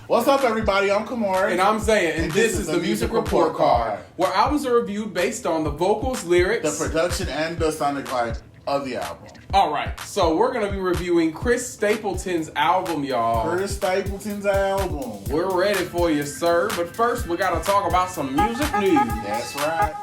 What's up, everybody? I'm Camarray. And I'm Zaiah, and this is the Music Report Card, where albums are reviewed based on the vocals, lyrics, the production, and the sonic life of the album. Alright, so we're going to be reviewing Chris Stapleton's album, y'all. Chris Stapleton's album. We're ready for you, sir. But first, we got to talk about some music news. That's right.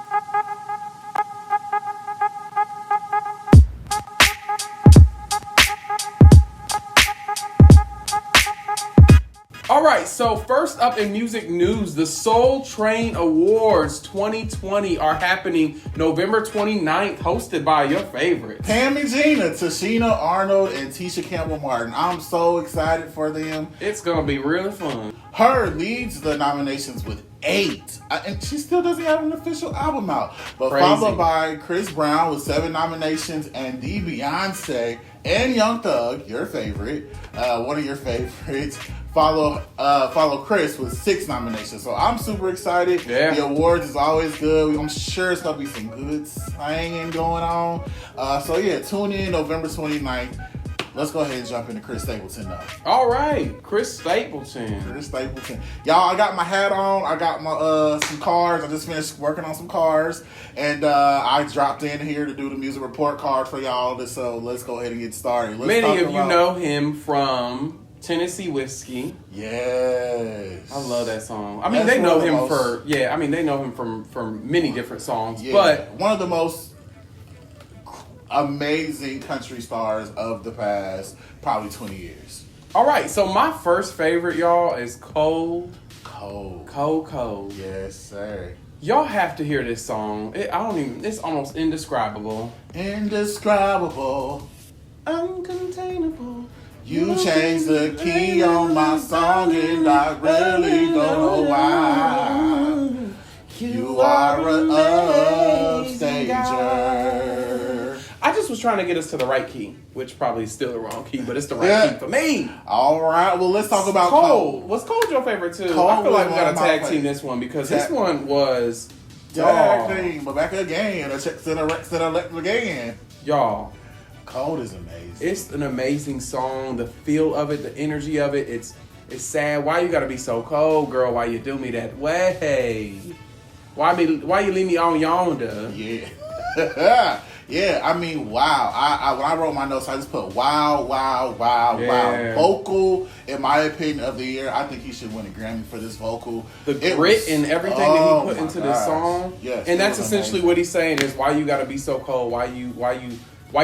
Alright, so first up in music news, the Soul Train Awards 2020 are happening November 29th, hosted by your favorites. Pam and Gina, Tashina Arnold, and Tisha Campbell Martin. I'm so excited for them. It's going to be really fun. Her leads the nominations with 8. And she still doesn't have an official album out. But Crazy. Followed by Chris Brown with 7 nominations, and the Beyonce and Young Thug, your favorite, one of your favorites, follow Chris with 6 nominations. So I'm super excited. Yeah. The awards is always good. I'm sure it's going to be some good singing going on. So yeah, tune in November 29th. Let's go ahead and jump into Chris Stapleton now. All right, Chris Stapleton. Chris Stapleton. Y'all, I got my hat on. I got my some cars. I just finished working on some cars. And I dropped in here to do the music report card for y'all. So let's go ahead and get started. Many of you know him from Tennessee Whiskey. Yes. I love that song. I mean, they know him they know him from many different songs. Yeah, but one of the most amazing country stars of the past probably 20 years. All right, so my first favorite, y'all, is Cold. Cold. Yes, sir. Y'all have to hear this song. It's almost indescribable. Indescribable. Uncontainable. You changed the key on my song and I really don't know why. You are an upstager. I just was trying to get us to the right key, which probably is still the wrong key, but it's the right key for me. All right, well, let's talk about Cold. Was Cold your favorite too? Cold, I feel like we got to tag team this one because this one was tag team, but back again, again. Y'all, Cold is amazing. It's an amazing song. The feel of it, the energy of it. It's sad. Why you gotta be so cold, girl? Why you do me that way? Why you leave me on yonder? Yeah. Yeah, I mean, wow. I when I wrote my notes, I just put wow. Vocal, in my opinion, of the year. I think he should win a Grammy for this vocal. The grit and everything that he put into this song. Yes, and that's essentially what he's saying is why you gotta be so cold. Why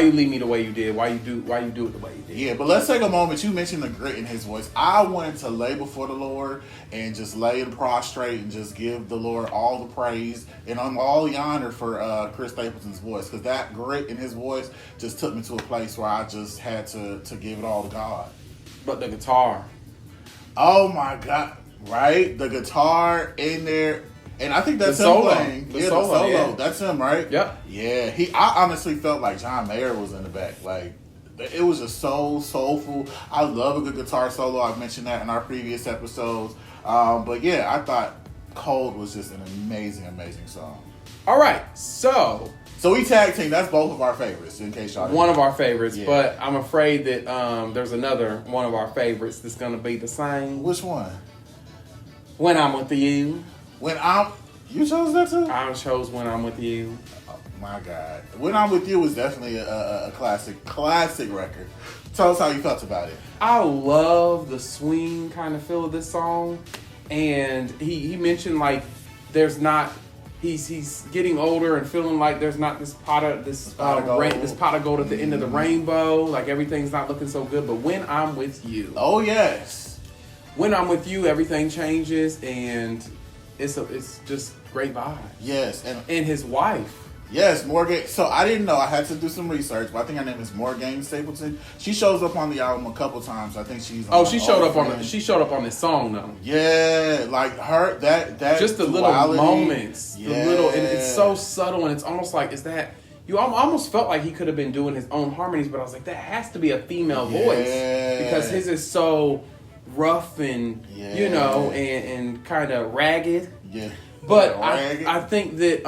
you leave me the way you did? Why you do it the way you did? Yeah, but let's take a moment. You mentioned the grit in his voice. I wanted to lay before the Lord and just lay and prostrate and just give the Lord all the praise and all the honor for Chris Stapleton's voice, because that grit in his voice just took me to a place where I just had to give it all to God. But the guitar. Oh my God! Right, the guitar in there. And I think that's him playing. The solo. Yeah. That's him, right? Yep. Yeah. I honestly felt like John Mayer was in the back. Like, it was just so soulful. I love a good guitar solo. I've mentioned that in our previous episodes. But yeah, I thought Cold was just an amazing, amazing song. All right. So we tag team. That's both of our favorites, in case y'all didn't know. One of our favorites, yeah. But I'm afraid that there's another one of our favorites that's going to be the same. Which one? When I'm With You. You chose that too? I chose When I'm With You. Oh my God. When I'm With You was definitely a classic record. Tell us how you felt about it. I love the swing kind of feel of this song. And he mentioned like there's not, he's getting older and feeling like there's not this pot of gold at the end of the rainbow. Like everything's not looking so good. But when I'm with you. Oh yes. When I'm with you, everything changes and it's just great vibe. Yes, and his wife. Yes, Morgan. So I didn't know. I had to do some research, but I think her name is Morgan Stapleton. She shows up on the album a couple times. I think she's. She showed up on this song though. Yeah, like her that just the duality, little moments, and it's so subtle, and it's almost like you almost felt like he could have been doing his own harmonies, but I was like, that has to be a female voice because his is so rough and and kind of ragged. Yeah. But I think that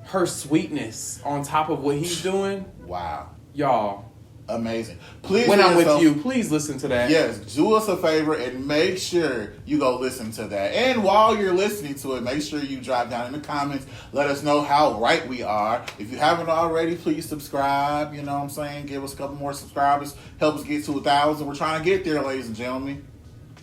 her sweetness on top of what he's doing. Wow. Y'all, Amazing. Please, When I'm with you, please listen to that. Yes, do us a favor and make sure you go listen to that. And while you're listening to it, make sure you drop down in the comments. Let us know how right we are. If you haven't already, please subscribe. You know what I'm saying? Give us a couple more subscribers. Help us get to 1,000. We're trying to get there, ladies and gentlemen.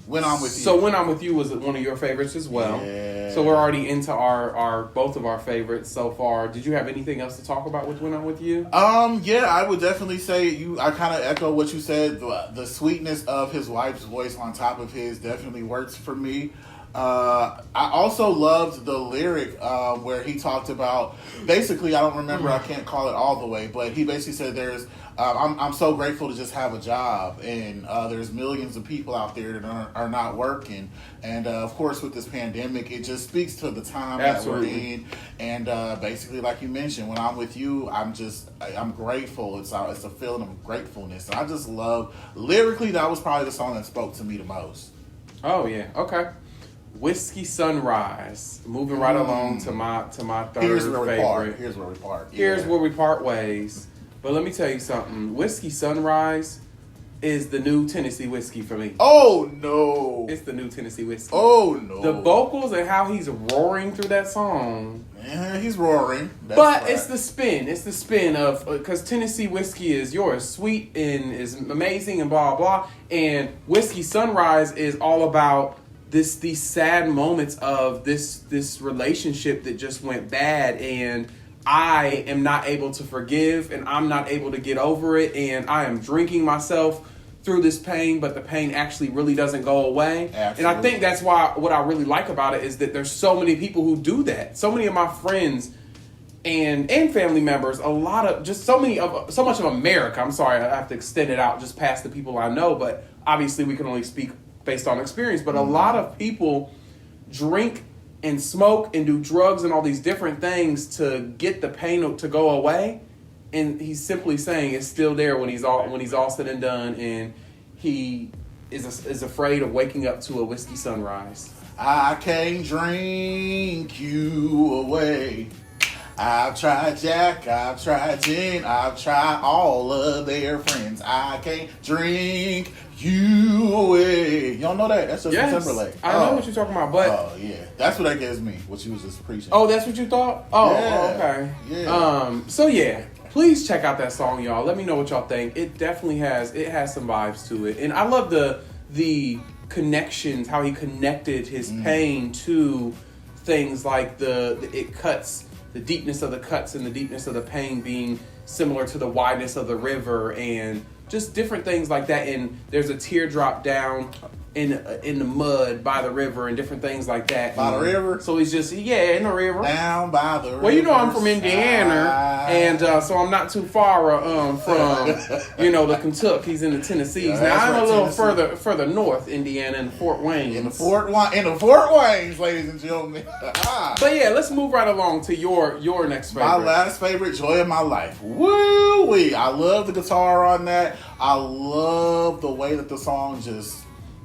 When I'm with you. So When I'm With You was one of your favorites as well. Yeah. So we're already into our both of our favorites so far. Did you have anything else to talk about with When I'm With You? Yeah, I would definitely say I kind of echo what you said. The sweetness of his wife's voice on top of his definitely works for me. I also loved the lyric where he talked about, basically, I don't remember, I can't call it all the way, but he basically said I'm so grateful to just have a job, and there's millions of people out there that are not working, and of course with this pandemic, it just speaks to the time Absolutely. that we're in, and basically like you mentioned, when I'm with you, I'm grateful. It's a feeling of gratefulness, and I just love, lyrically, that was probably the song that spoke to me the most. Oh yeah, okay. Whiskey Sunrise. Moving right along to my third favorite. Here's where we part. Here's where we part ways. But let me tell you something. Whiskey Sunrise is the new Tennessee whiskey for me. Oh no! It's the new Tennessee whiskey. Oh no! The vocals and how he's roaring through that song. Yeah, he's roaring. But it's the spin. It's the spin of, because Tennessee whiskey is yours, sweet and is amazing and blah blah. And Whiskey Sunrise is all about these sad moments of this relationship that just went bad, and I am not able to forgive, and I'm not able to get over it, and I am drinking myself through this pain, but the pain actually really doesn't go away. Absolutely. And I think that's why what I really like about it is that there's so many people who do that. So many of my friends and family members, so much of America. I'm sorry, I have to extend it out just past the people I know, but obviously we can only speak based on experience. But a lot of people drink and smoke and do drugs and all these different things to get the pain to go away, and he's simply saying it's still there when he's all said and done, and he is afraid of waking up to a whiskey sunrise. I can't drink you away. I've tried Jack, I've tried Gin, I've tried all of their friends. I can't drink you away. You don't know that? That's Justin Timberlake. I know what you're talking about, but oh yeah, that's what that gives me. What you was just preaching. Oh, that's what you thought? Oh, yeah. Okay. Yeah. So yeah, please check out that song, y'all. Let me know what y'all think. It definitely has some vibes to it, and I love the connections, how he connected his pain to things like the deepness of the cuts and the deepness of the pain being similar to the wideness of the river, and just different things like that. And there's a teardrop down in the mud by the river and different things like that. By the river? So he's just, in the river. Down by the river. Well, you know I'm from Indiana, and so I'm not too far from, the Kentucky's in the Tennessees. Yeah, now I'm right, a little Tennessee. further north, Indiana, in Fort Wayne. In the Fort Wayne, ladies and gentlemen. But yeah, let's move right along to your next favorite. My last favorite, Joy of My Life. Woo-wee. I love the guitar on that. I love the way that the song just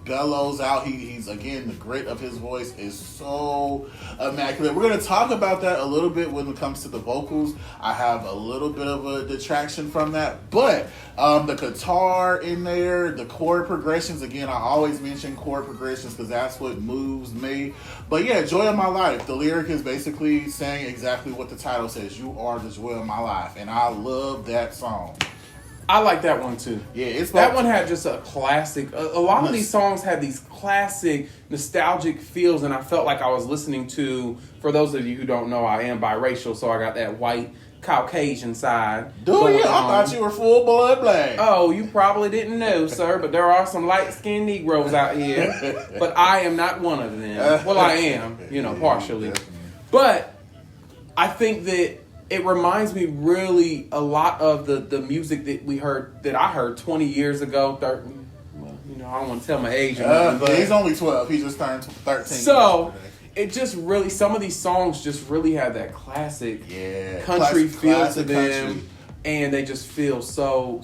bellows out. He's again, the grit of his voice is so immaculate. We're going to talk about that a little bit when it comes to the vocals. I have a little bit of a detraction from that, but the guitar in there, the chord progressions, again, I always mention chord progressions because that's what moves me. But yeah, Joy of My Life, the lyric is basically saying exactly what the title says. You are the joy of my life, and I love that song. I like that one too. Yeah, that one had just a classic. A lot of these songs had these classic nostalgic feels, and I felt like I was listening to. For those of you who don't know, I am biracial, so I got that white Caucasian side. Do you? I thought you were full blood black. Oh, you probably didn't know, sir, but there are some light skinned Negroes out here. But I am not one of them. Well, I am, partially. But I think that it reminds me really a lot of the music that I heard 20 years ago. 30, I don't want to tell my age. But he's only 12. He just turned 13. So it just really, some of these songs just really have that classic country feel to them. Country. And they just feel so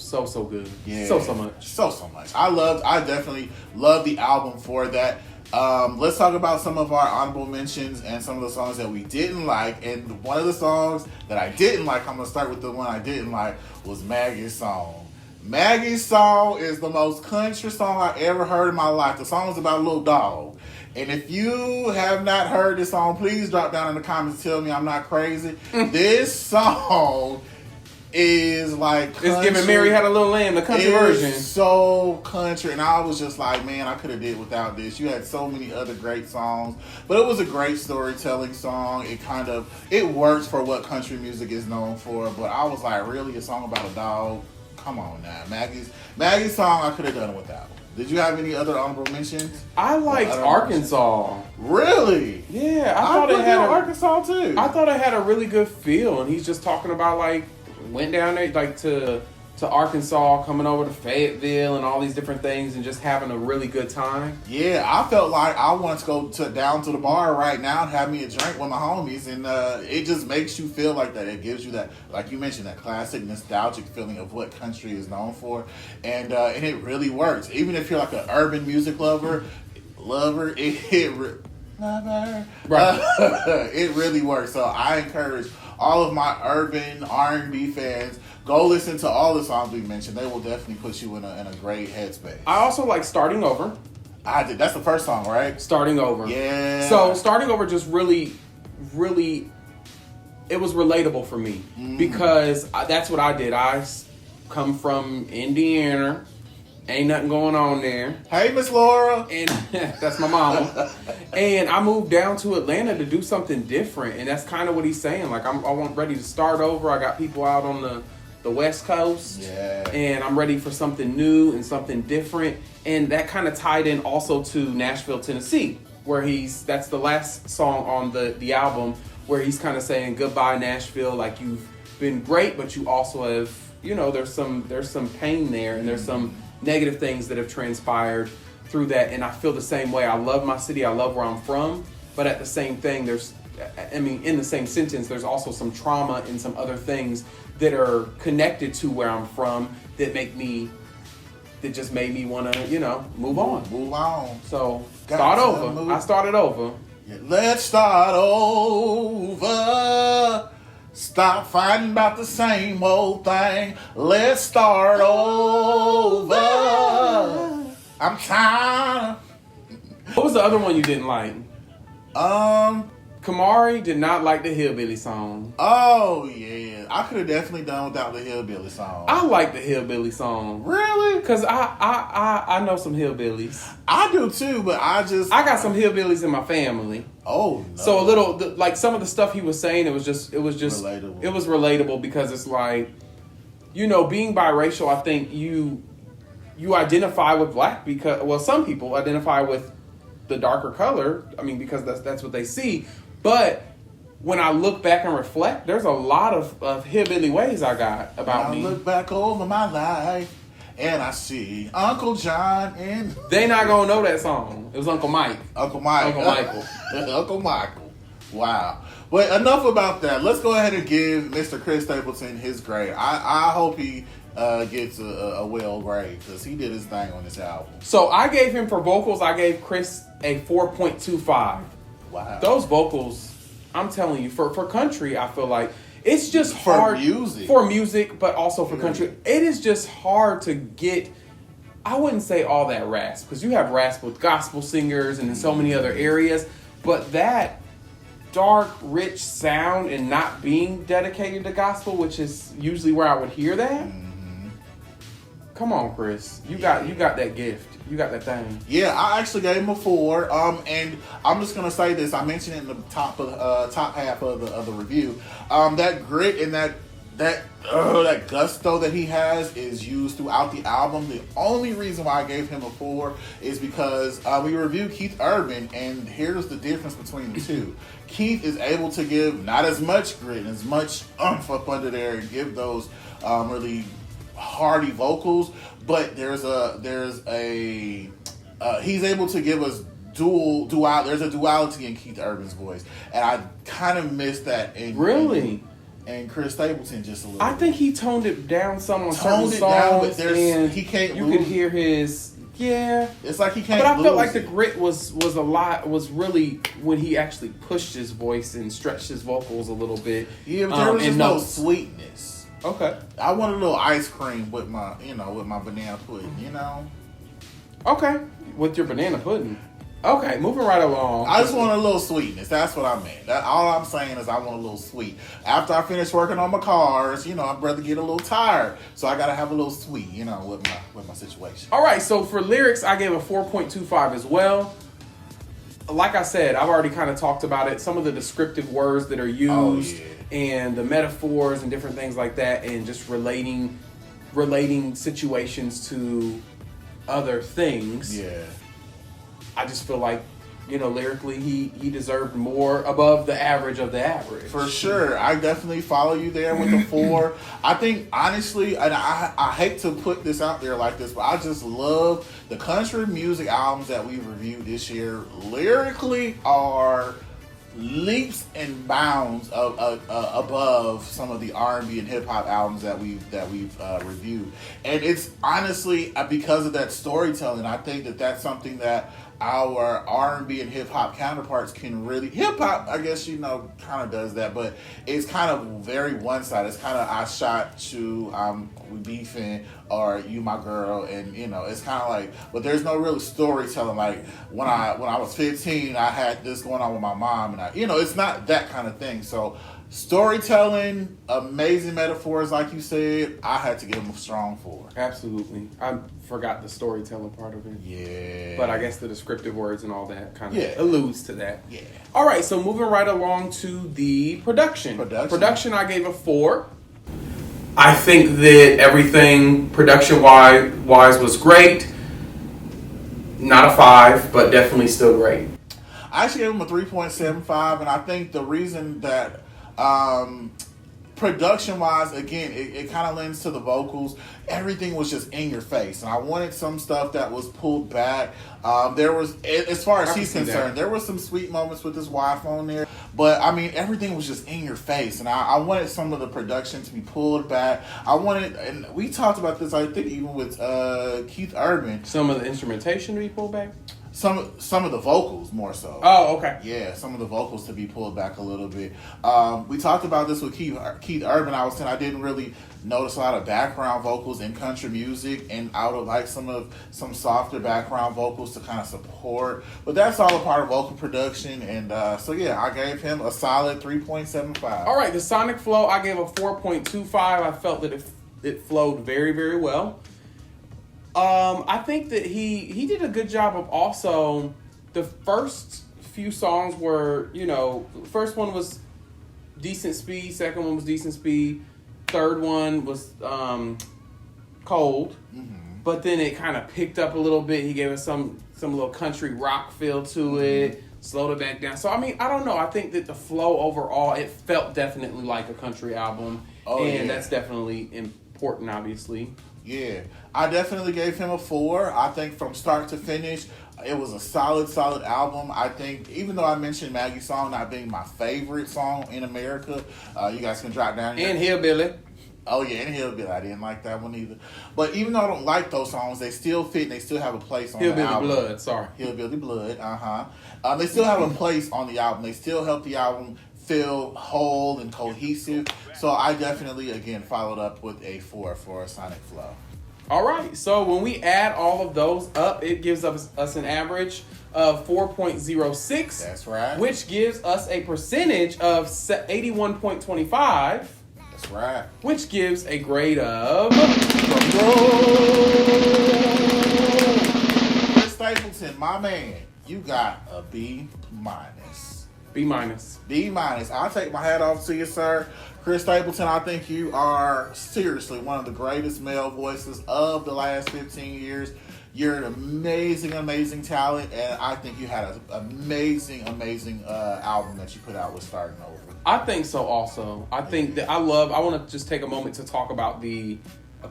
good. Yeah. So much. So much. I definitely love the album for that. Let's talk about some of our honorable mentions and some of the songs that we didn't like. And one of the songs that I didn't like, I'm going to start with the one I didn't like, was Maggie's song. Maggie's song is the most country song I ever heard in my life. The song is about a little dog. And if you have not heard this song, please drop down in the comments and tell me I'm not crazy. This song is like country. It's giving Mary Had a Little Lamb, the country version. So country. And I was just like, man, I could have did without this. You had so many other great songs. But it was a great storytelling song. It works for what country music is known for. But I was like, really? A song about a dog? Come on now. Maggie's song I could have done without. Did you have any other honorable mentions? I liked Arkansas. Really? Yeah, I thought it had Arkansas too. I thought it had a really good feel, and he's just talking about like went down there like to Arkansas, coming over to Fayetteville, and all these different things, and just having a really good time. Yeah, I felt like I want to go down to the bar right now and have me a drink with my homies, and it just makes you feel like that. It gives you that, like you mentioned, that classic nostalgic feeling of what country is known for, and it really works. Even if you're like an urban music lover, right. It really works. So I encourage all of my urban R&B fans, go listen to all the songs we mentioned. They will definitely put you in a great headspace. I also like Starting Over. I did. That's the first song, right? Starting Over. Yeah. So Starting Over just really, it was relatable for me because that's what I did. I come from Indiana. Ain't nothing going on there. Hey, Miss Laura. And that's my mama. And I moved down to Atlanta to do something different. And that's kind of what he's saying. Like, I'm ready to start over. I got people out on the West Coast. Yeah. And I'm ready for something new and something different. And that kind of tied in also to Nashville, Tennessee, where that's the last song on the album, where he's kind of saying goodbye, Nashville. Like, you've been great, but you also have, there's some pain there, and there's some negative things that have transpired through that, and I feel the same way. I love my city, I love where I'm from, but at the same thing, in the same sentence, there's also some trauma and some other things that are connected to where I'm from that just made me want to, move on. Move on. So, start over. I started over. Yeah, let's start over. Stop fighting about the same old thing. Let's start over. I'm tired. What was the other one you didn't like? Camarray did not like the Hillbilly song. Oh, yeah. I could have definitely done without the Hillbilly song. I like the Hillbilly song. Really? Because I know some hillbillies. I do too, but I got some hillbillies in my family. Oh, no. So a little, like some of the stuff he was saying, it was just relatable. It was relatable because it's like, being biracial, I think you identify with black because, well, some people identify with the darker color. I mean, because that's what they see. But when I look back and reflect, there's a lot of hillbilly ways I got about me. I look back over my life and I see Uncle John and... They not gonna know that song. It was Uncle Mike. Uncle Michael. Uncle Michael. Wow. But enough about that. Let's go ahead and give Mr. Chris Stapleton his grade. I hope he gets a well grade because he did his thing on this album. So I gave him for vocals, I gave Chris a 4.25. Wow. Those vocals, I'm telling you, for country, I feel like it's just hard. For music, but also for country. It is just hard to get, I wouldn't say all that rasp, because you have rasp with gospel singers and in so many other areas, but that dark, rich sound and not being dedicated to gospel, which is usually where I would hear that. Come on, Chris. You got that gift. You got that thing. Yeah, I actually gave him a 4. And I'm just gonna say this. I mentioned it in the top half of the review. That grit and that gusto that he has is used throughout the album. The only reason why I gave him a 4 is because we reviewed Keith Urban, and here's the difference between the two. Keith is able to give not as much grit and as much oomph up under there and give those really hearty vocals, but there's he's able to give us there's a duality in Keith Urban's voice, and I kind of miss that in and Chris Stapleton just a little. I think he toned it down some on certain songs, but and he can't. You could hear his It's like he can't. But I felt like the grit was really when he actually pushed his voice and stretched his vocals a little bit. Yeah, but there was just no sweetness. Okay. I want a little ice cream with my banana pudding. Okay, with your banana pudding. Okay, moving right along. I just want a little sweetness. That's what I meant. All I'm saying is I want a little sweet. After I finish working on my cars, I'd rather get a little tired. So I gotta have a little sweet, with my situation. All right, so for lyrics, I gave a 4.25 as well. Like I said, I've already kind of talked about it. Some of the descriptive words that are used and the metaphors and different things like that, and just relating situations to other things. Yeah. I just feel like, lyrically, he deserved more above the average of the average. For sure. I definitely follow you there with the 4. I think, honestly, and I hate to put this out there like this, but I just love the country music albums that we've reviewed this year. Lyrically are leaps and bounds above some of the R&B and hip hop albums that we've reviewed, and it's honestly because of that storytelling. I think that that's something that our R&B and hip hop counterparts can really. Hip hop, I guess kind of does that, but it's kind of very one sided. It's kind of I shot you, we beefing, or you my girl, and it's kind of like, but there's no real storytelling. Like when I was 15, I had this going on with my mom, and it's not that kind of thing. So storytelling, amazing metaphors, like you said, I had to give them a strong 4. Absolutely. I forgot the storytelling part of it. Yeah. But I guess the descriptive words and all that kind of alludes to that. Yeah. All right, so moving right along to the production. Production, I gave a 4. I think that everything production-wise was great. Not a 5, but definitely still great. I actually gave him a 3.75, and I think the reason that production wise, again, it kind of lends to the vocals. Everything was just in your face, and I wanted some stuff that was pulled back. There was, as far as he's concerned, there was some sweet moments with his wife on there, but I mean, everything was just in your face, and I wanted some of the production to be pulled back. I wanted, and we talked about this, I think, even with Keith Urban, some of the instrumentation to be pulled back. Some of the vocals more so. Oh, okay. Yeah, some of the vocals to be pulled back a little bit. We talked about this with Keith Urban. I was saying I didn't really notice a lot of background vocals in country music, and I would like some softer background vocals to kind of support. But that's all a part of vocal production, and so yeah, I gave him a solid 3.75. All right, the sonic flow, I gave a 4.25. I felt that it flowed very, very well. I think that he did a good job of also, the first few songs were, first one was decent speed, second one was decent speed, third one was cold, but then it kind of picked up a little bit. He gave us some little country rock feel to it, slowed it back down. So, I mean, I don't know. I think that the flow overall, it felt definitely like a country album, that's definitely important, obviously. Yeah, I definitely gave him a 4. I think from start to finish, it was a solid album. I think, even though I mentioned Maggie's song not being my favorite song in America, you guys can drop down here. And Hillbilly. Oh, yeah, and Hillbilly. I didn't like that one either. But even though I don't like those songs, they still fit and they still have a place on the album. Hillbilly Blood, they still have a place on the album. They still help the album feel whole and cohesive. So I definitely, again, followed up with a 4 for Sonic Flow. All right. So when we add all of those up, it gives us an average of 4.06. That's right. Which gives us a percentage of 81.25. That's right. Which gives a grade of... Chris Stapleton, my man, you got a B-. B-. I'll take my hat off to you, sir. Chris Stapleton, I think you are seriously one of the greatest male voices of the last 15 years. You're an amazing talent, and I think you had an amazing album that you put out with Starting Over. I think so also. I think that I want to just take a moment to talk about very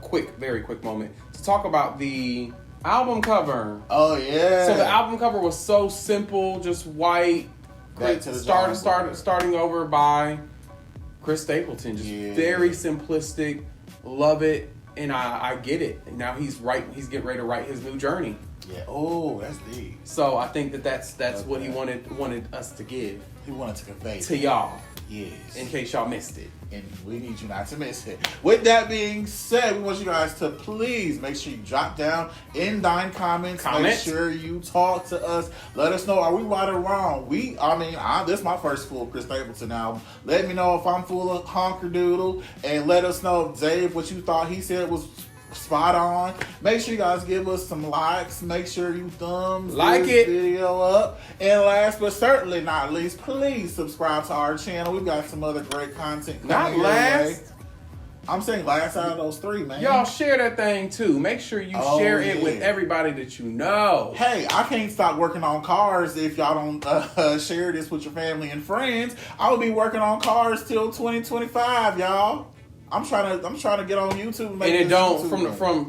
quick moment, to talk about the album cover. Oh, yeah. So the album cover was so simple, just white. Starting Over by Chris Stapleton. Just very simplistic. Love it. And I get it. Now he's getting ready to write his new journey. Yeah. Oh, that's deep. So I think that's what he wanted us to give. He wanted to convey to y'all. Yes. In case y'all missed it. And we need you not to miss it. With that being said, we want you guys to please make sure you drop down in thine comments. Make sure you talk to us. Let us know, are we right or wrong? This is my first full Chris Stapleton album. Let me know if I'm full of honker doodle. And let us know, Dave, what you thought he said was spot on. Make sure you guys give us some likes. Make sure you thumbs this video up. And last but certainly not least, please subscribe to our channel. We've got some other great content coming your way. I'm saying last out of those three, man. Y'all share that thing too. Make sure you share it with everybody that you know. Hey, I can't stop working on cars if y'all don't share this with your family and friends. I'll be working on cars till 2025, y'all. I'm trying to get on YouTube and make it don't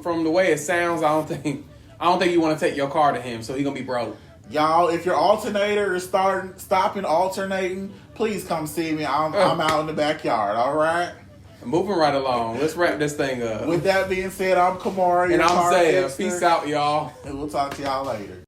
from the way it sounds. I don't think you want to take your car to him, so he gonna be broke. Y'all, if your alternator is stopping alternating, please come see me. I'm out in the backyard. All right. Moving right along. Let's wrap this thing up. With that being said, I'm Camarray and I'm Zaiah. Peace out, y'all. And we'll talk to y'all later.